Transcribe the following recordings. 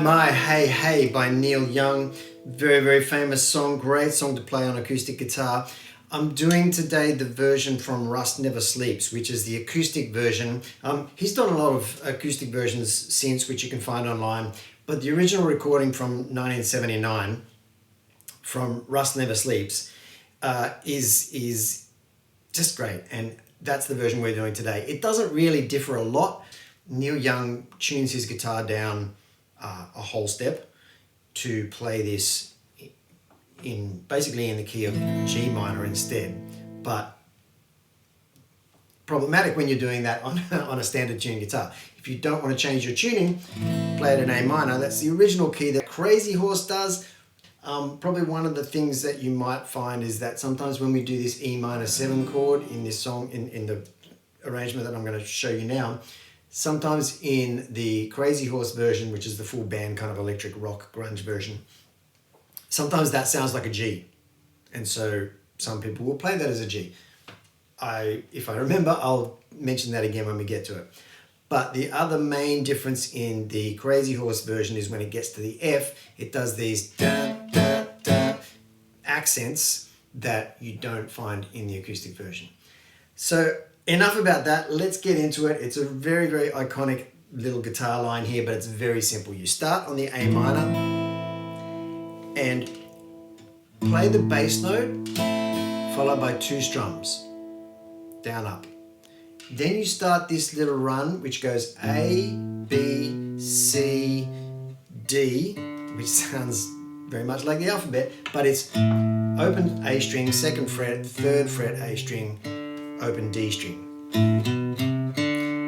My, Hey, Hey by Neil Young. Very, very famous song. Great song to play on acoustic guitar. I'm doing today the version from Rust Never Sleeps, which is the acoustic version. He's done a lot of acoustic versions since, which you can find online. But the original recording from 1979 from Rust Never Sleeps is just great. And that's the version we're doing today. It doesn't really differ a lot. Neil Young tunes his guitar down a whole step to play this basically in the key of G minor instead, but problematic when you're doing that on a standard tuned guitar. If you don't want to change your tuning, play it in A minor. That's the original key that Crazy Horse does. Probably one of the things that you might find is that sometimes when we do this E minor 7 chord in this song, in the arrangement that I'm going to show you now, sometimes in the Crazy Horse version, which is the full band kind of electric rock grunge version, sometimes that sounds like a G. And so some people will play that as a G. If I remember, I'll mention that again when we get to it. But the other main difference in the Crazy Horse version is when it gets to the F, it does these da, da, da accents that you don't find in the acoustic version. So enough about that. Let's get into it. It's a very, very iconic little guitar line here, but it's very simple. You start on the A minor and play the bass note followed by 2 strums, down, up. Then you start this little run which goes A, B, C, D, which sounds very much like the alphabet, but it's open A string, 2nd fret, 3rd fret A string, open D string.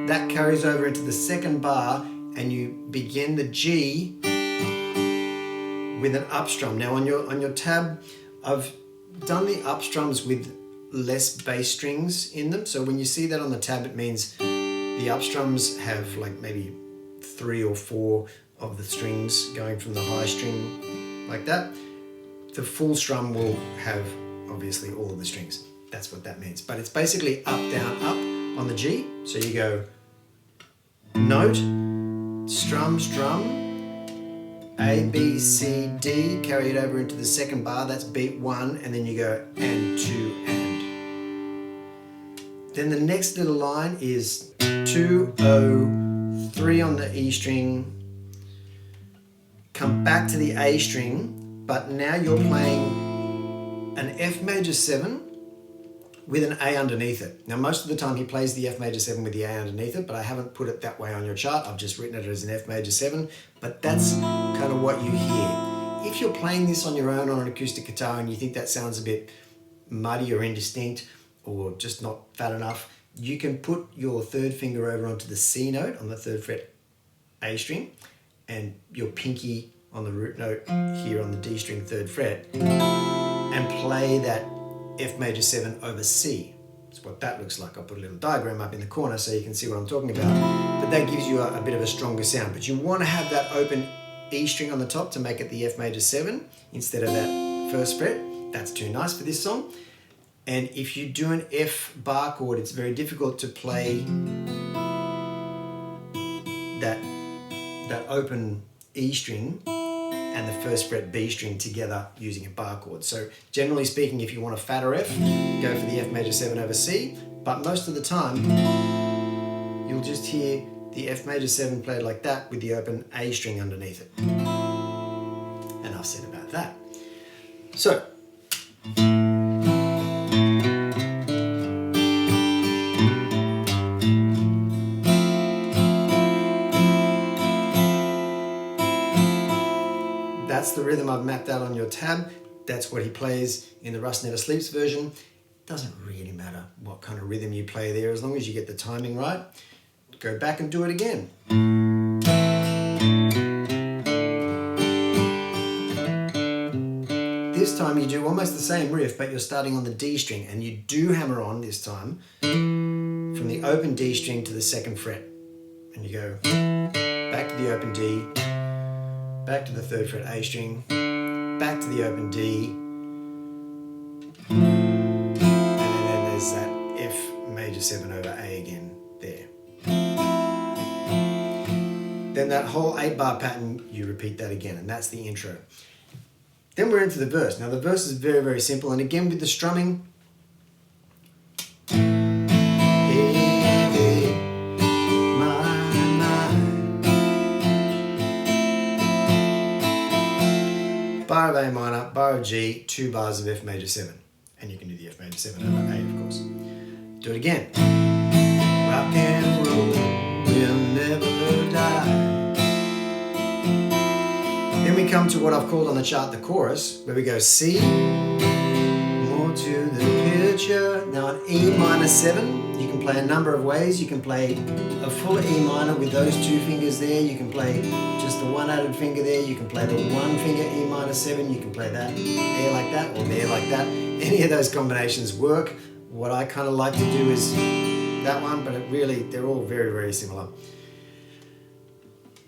That carries over into the 2nd bar and you begin the G with an up strum. Now on your tab, I've done the up strums with less bass strings in them. So when you see that on the tab, it means the up strums have like maybe 3 or 4 of the strings going from the high string like that. The full strum will have obviously all of the strings. That's what that means. But it's basically up, down, up on the G. So you go note, strum, strum, A, B, C, D, carry it over into the 2nd bar, that's beat 1, and then you go and 2 and. Then the next little line is 2, O, 3 on the E string, come back to the A string, but now you're playing an F major 7 with an A underneath it. Now most of the time he plays the F major 7 with the A underneath it, but I haven't put it that way on your chart. I've just written it as an F major 7, but that's kind of what you hear. If you're playing this on your own on an acoustic guitar and you think that sounds a bit muddy or indistinct or just not fat enough, you can put your 3rd finger over onto the C note on the 3rd fret A string and your pinky on the root note here on the D string 3rd fret and play that F major 7 over C. That's what that looks like. I'll put a little diagram up in the corner so you can see what I'm talking about. But that gives you a bit of a stronger sound. But you want to have that open E string on the top to make it the F major 7 instead of that 1st fret. That's too nice for this song. And if you do an F bar chord, it's very difficult to play that open E string and the 1st fret B string together using a bar chord. So generally speaking, if you want a fatter F, go for the F major 7 over C, but most of the time you'll just hear the F major 7 played like that with the open A string underneath it. Enough said about that. So that's the rhythm I've mapped out on your tab. That's what he plays in the Rust Never Sleeps version. Doesn't really matter what kind of rhythm you play there as long as you get the timing right. Go back and do it again. This time you do almost the same riff, but you're starting on the D string and you do hammer on this time from the open D string to the 2nd fret. And you go back to the open D, back to the 3rd fret A string, back to the open D, and then there's that F major 7 over A again there. then that whole 8-bar pattern, you repeat that again, and that's the intro. Then we're into the verse. Now the verse is very, very simple, and again with the strumming. Bar of A minor, bar of G, 2 bars of F major 7. And you can do the F major 7 over A, of course. Do it again. Rock and roll will never die. Then we come to what I've called on the chart the chorus, where we go C, more to the picture. Now an E minor 7, you can play a number of ways. You can play a full E minor with those 2 fingers there. You can play just the 1 added finger there. You can play the 1 finger E minor 7. You can play that there like that or there like that. Any of those combinations work. What I kind of like to do is that one, but they're all very, very similar.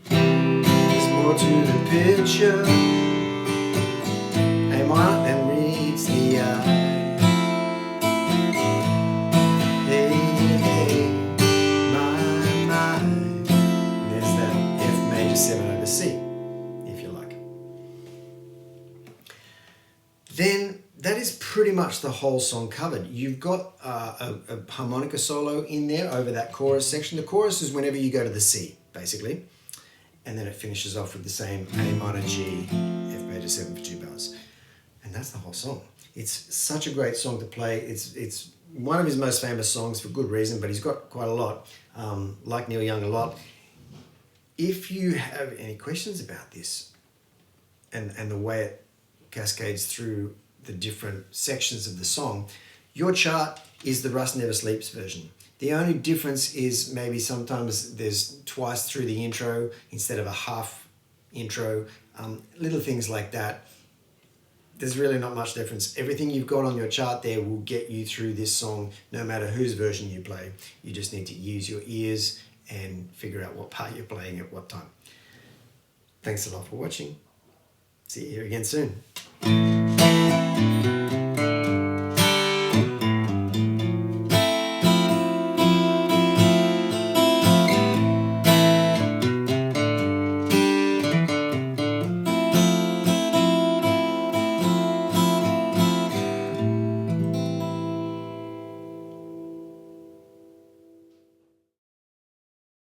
There's more to the picture. A minor, then reads the I. Hey, hey, my. There's that F major 7 over C, if you like. Then that is pretty much the whole song covered. You've got a harmonica solo in there over that chorus section. The chorus is whenever you go to the C, basically. And then it finishes off with the same A minor G, F major 7 for 2 bars. And that's the whole song. It's such a great song to play. It's one of his most famous songs for good reason, but he's got quite a lot, like Neil Young a lot. If you have any questions about this and the way it cascades through the different sections of the song, your chart is the Rust Never Sleeps version. The only difference is maybe sometimes there's twice through the intro instead of a half intro, little things like that. There's really not much difference. Everything you've got on your chart there will get you through this song no matter whose version you play. You just need to use your ears and figure out what part you're playing at what time. Thanks a lot for watching. See you here again soon.